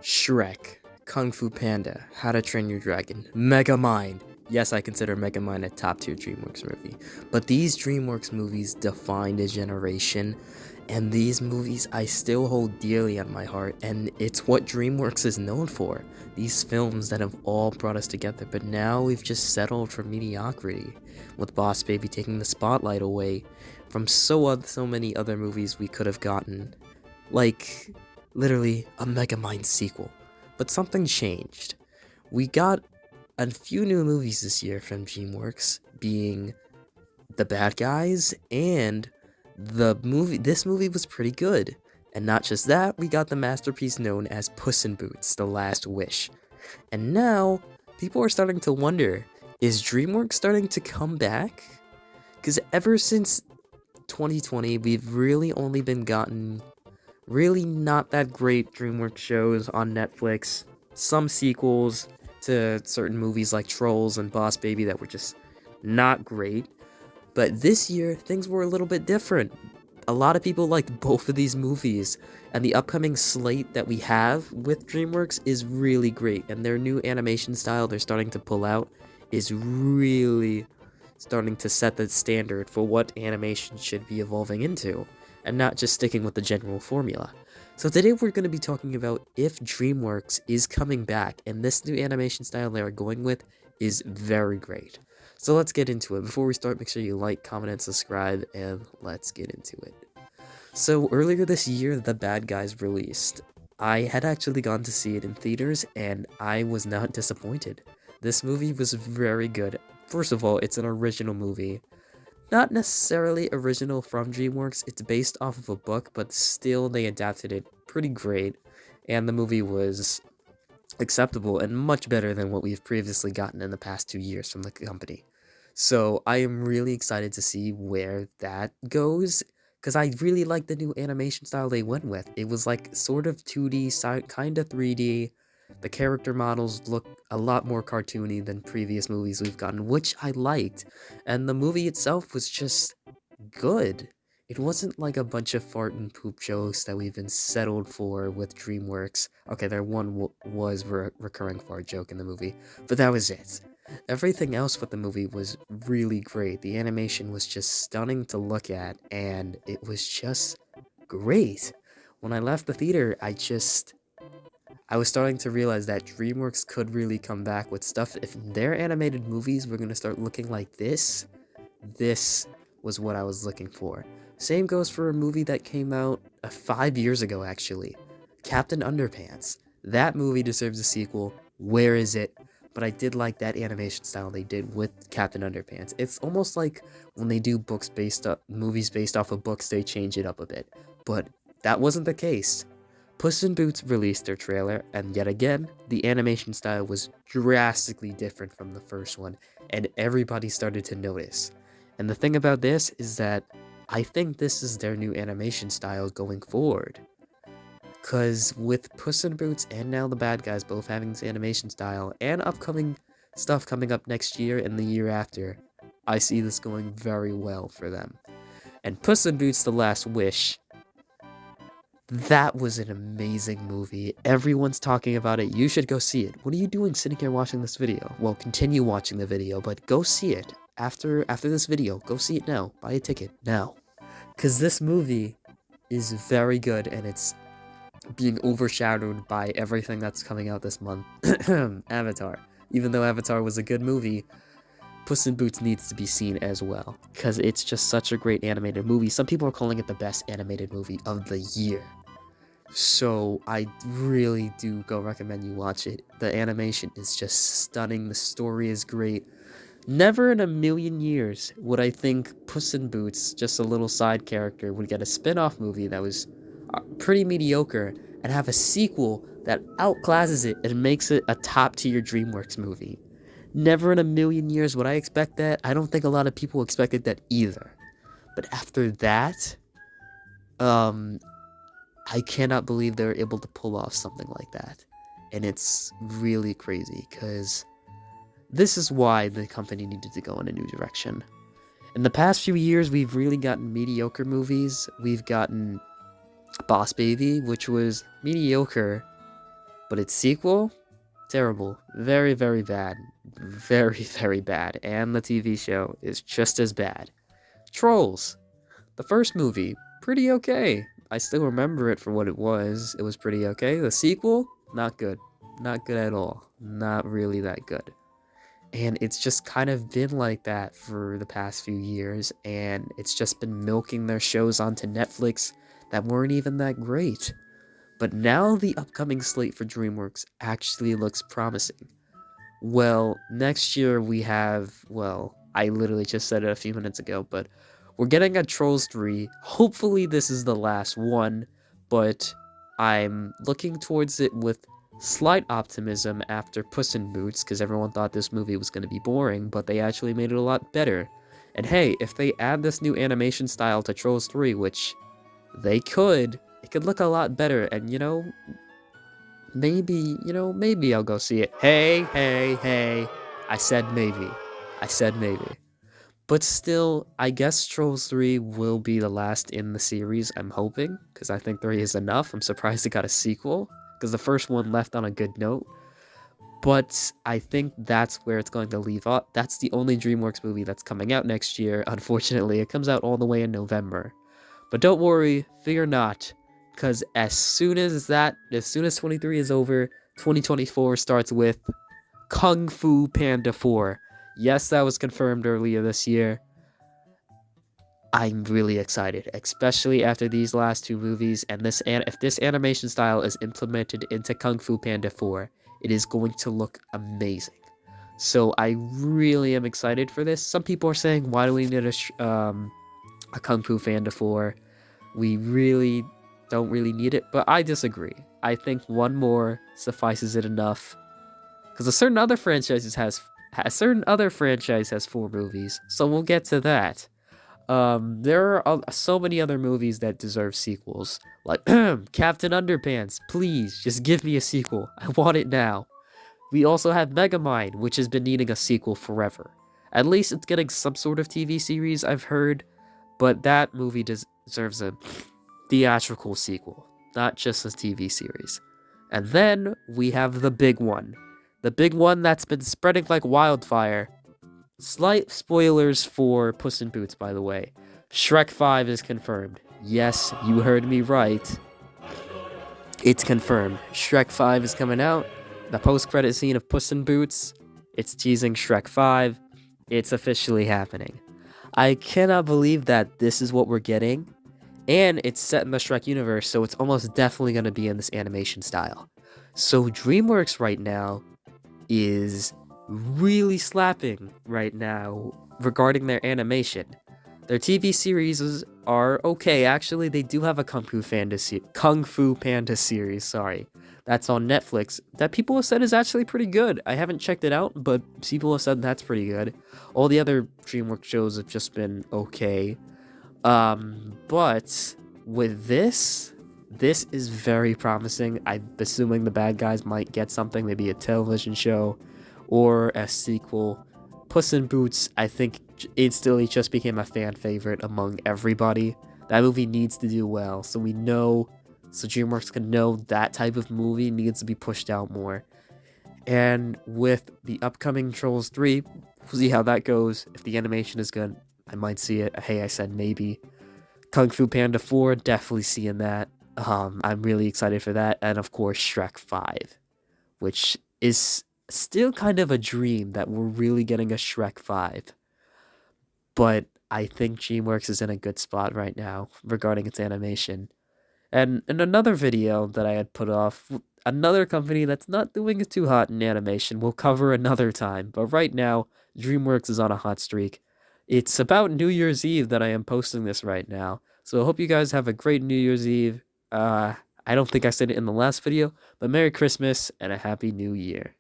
Shrek, Kung Fu Panda, How to Train Your Dragon, Megamind. Yes, I consider Megamind a top tier DreamWorks movie. But these DreamWorks movies defined a generation, and these movies I still hold dearly on my heart, and it's what DreamWorks is known for. These films that have all brought us together, but now we've just settled for mediocrity, with Boss Baby taking the spotlight away from so many other movies we could have gotten. Like, literally, a Megamind sequel. But something changed. We got a few new movies this year from DreamWorks, being The Bad Guys, and this movie was pretty good. And not just that, we got the masterpiece known as Puss in Boots, The Last Wish. And now, people are starting to wonder, is DreamWorks starting to come back? Because ever since 2020, we've really only been gotten really not that great DreamWorks shows on Netflix, some sequels to certain movies like Trolls and Boss Baby that were just not great. But this year, things were a little bit different. A lot of people liked both of these movies, and the upcoming slate that we have with DreamWorks is really great, and their new animation style they're starting to pull out is really starting to set the standard for what animation should be evolving into, and not just sticking with the general formula. So today we're going to be talking about if DreamWorks is coming back, and this new animation style they are going with is very great. So let's get into it. Before we start, make sure you like, comment, and subscribe, and let's get into it. So earlier this year, The Bad Guys released. I had actually gone to see it in theaters, and I was not disappointed. This movie was very good. First of all, it's an original movie. Not necessarily original from DreamWorks, it's based off of a book, but still they adapted it pretty great, and the movie was acceptable and much better than what we've previously gotten in the past 2 years from the company. So I am really excited to see where that goes, because I really like the new animation style they went with. It was like sort of 2D, kind of 3D. The character models look a lot more cartoony than previous movies we've gotten, which I liked. And the movie itself was just good. It wasn't like a bunch of fart and poop jokes that we've been settled for with DreamWorks. Okay, there was recurring fart joke in the movie, but that was it. Everything else with the movie was really great. The animation was just stunning to look at, and it was just great. When I left the theater, I was starting to realize that DreamWorks could really come back with stuff. If their animated movies were going to start looking like this was what I was looking for. Same goes for a movie that came out 5 years ago, actually. Captain Underpants. That movie deserves a sequel. Where is it? But I did like that animation style they did with Captain Underpants. It's almost like when they do movies based off of books, they change it up a bit. But that wasn't the case. Puss in Boots released their trailer, and yet again, the animation style was drastically different from the first one, and everybody started to notice. And the thing about this is that I think this is their new animation style going forward. Because with Puss in Boots and now The Bad Guys both having this animation style, and upcoming stuff coming up next year and the year after, I see this going very well for them. And Puss in Boots The Last Wish, that was an amazing movie. Everyone's talking about it. You should go see it. What are you doing sitting here watching this video? Well, continue watching the video, but go see it. After this video, go see it now. Buy a ticket now. Because this movie is very good, and it's being overshadowed by everything that's coming out this month. Avatar. Even though Avatar was a good movie, Puss in Boots needs to be seen as well, because it's just such a great animated movie. Some people are calling it the best animated movie of the year. So I really do go recommend you watch it. The animation is just stunning. The story is great. Never in a million years would I think Puss in Boots, just a little side character, would get a spin-off movie that was pretty mediocre and have a sequel that outclasses it and makes it a top-tier DreamWorks movie. Never in a million years would I expect that. I don't think a lot of people expected that either. But after that, I cannot believe they were able to pull off something like that. And it's really crazy, because this is why the company needed to go in a new direction. In the past few years, we've really gotten mediocre movies. We've gotten Boss Baby, which was mediocre, But its sequel, terrible. Very, very bad. Very, very bad. And the TV show is just as bad. Trolls. The first movie, pretty okay. I still remember it for what it was. It was pretty okay. The sequel, not good. Not good at all. Not really that good. And it's just kind of been like that for the past few years, and it's just been milking their shows onto Netflix that weren't even that great. But now the upcoming slate for DreamWorks actually looks promising. Well, next year we have, well, I literally just said it a few minutes ago, but we're getting a Trolls 3. Hopefully this is the last one, but I'm looking towards it with slight optimism after Puss in Boots, because everyone thought this movie was going to be boring, but they actually made it a lot better. And hey, if they add this new animation style to Trolls 3, which they could, it could look a lot better, and maybe I'll go see it. Hey, I said maybe. I said maybe. But still, I guess Trolls 3 will be the last in the series, I'm hoping, because I think 3 is enough. I'm surprised it got a sequel, because the first one left on a good note. But I think that's where it's going to leave off. That's the only DreamWorks movie that's coming out next year. Unfortunately, it comes out all the way in November. But don't worry, fear not, because as soon as 23 is over, 2024 starts with Kung Fu Panda 4. Yes, that was confirmed earlier this year. I'm really excited, especially after these last two movies, and if this animation style is implemented into Kung Fu Panda 4, it is going to look amazing. So I really am excited for this. Some people are saying, why do we need a Kung Fu Panda 4? We really don't really need it, but I disagree. I think one more suffices it enough, because a certain other franchise has 4 movies, so we'll get to that. There are so many other movies that deserve sequels, like Captain Underpants. Please, just give me a sequel. I want it now. We also have Megamind, which has been needing a sequel forever. At least it's getting some sort of TV series, I've heard, but that movie deserves a theatrical sequel, not just a TV series. And then we have the big one. The big one that's been spreading like wildfire. Slight spoilers for Puss in Boots, by the way. Shrek 5 is confirmed. Yes, you heard me right. It's confirmed. Shrek 5 is coming out. The post-credit scene of Puss in Boots, it's teasing Shrek 5. It's officially happening. I cannot believe that this is what we're getting. And it's set in the Shrek universe, so it's almost definitely going to be in this animation style. So DreamWorks right now is really slapping right now regarding their animation. Their TV series are okay. Actually, they do have a Kung Fu Panda series, sorry. That's on Netflix that people have said is actually pretty good. I haven't checked it out, but people have said that's pretty good. All the other DreamWorks shows have just been okay. But with this is very promising. I'm assuming the bad guys might get something, maybe a television show or a sequel. Puss in Boots, I think instantly just became a fan favorite among everybody. That movie needs to do well, so DreamWorks can know that type of movie needs to be pushed out more. And with the upcoming Trolls 3, we'll see how that goes. If the animation is good, I might see it. Hey, I said maybe. Kung Fu Panda 4, definitely seeing that. I'm really excited for that. And of course, Shrek 5, which is still kind of a dream that we're really getting a Shrek 5. But I think DreamWorks is in a good spot right now regarding its animation. And in another video that I had put off, another company that's not doing it too hot in animation we'll cover another time. But right now, DreamWorks is on a hot streak. It's about New Year's Eve that I am posting this right now. So I hope you guys have a great New Year's Eve. I don't think I said it in the last video, but Merry Christmas and a Happy New Year.